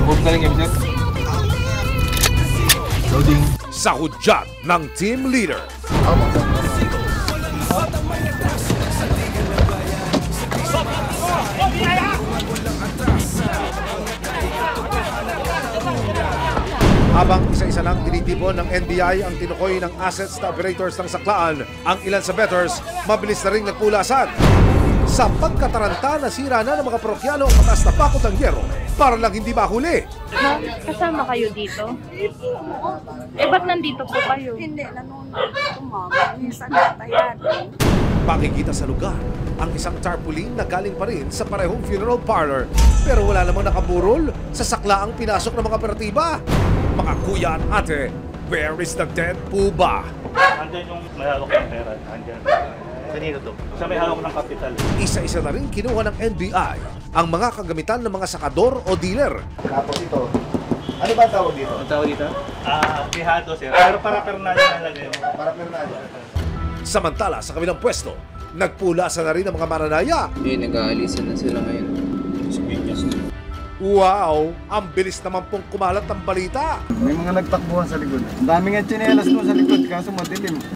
Move na rin kami dyan. Loading. Sa hudyat ng team leader. Habang isa-isa lang tinitipon ng NBI ang tinukoy ng assets na operators ng saklaan, ang ilan sa bettors mabilis na rin nagpulasan. Sa pagkataranta, nasira na ng mga parokyano ang mataas na pakot ng yero para lang hindi mahuli. Ha? Kasama kayo dito? Eh, ba't nandito po kayo? Hindi, nanonood ako, ma'am. Minsan natayan. Makikita sa lugar ang isang tarpaulin na galing pa rin sa parehong funeral parlor pero wala namang nakaburol sa saklaang pinasok ng mga operatiba. Mga kuya at ate, where is the dead po ba? Andiyan yung may hawak ng pera. Andiyan. Kanino to? Sa may hawak ng kapital. Isa-isa na rin kinuha ng NBI ang mga kagamitan ng mga sakador o dealer. Tapos ito, ano ba ang tawag dito? Ang tawag dito? Pihado, sir. Pero para pernayan na lang yun. Para pernayan. Samantala, sa kabilang pwesto, nagpulasan na rin ang mga mananaya. Nag-aalisan na sila ngayon. Wow! Ang bilis naman pong kumalat ng balita. May mga nagtakbuhan sa likod. Ang dami nga tsinelas doon sa likod, kaso madilim.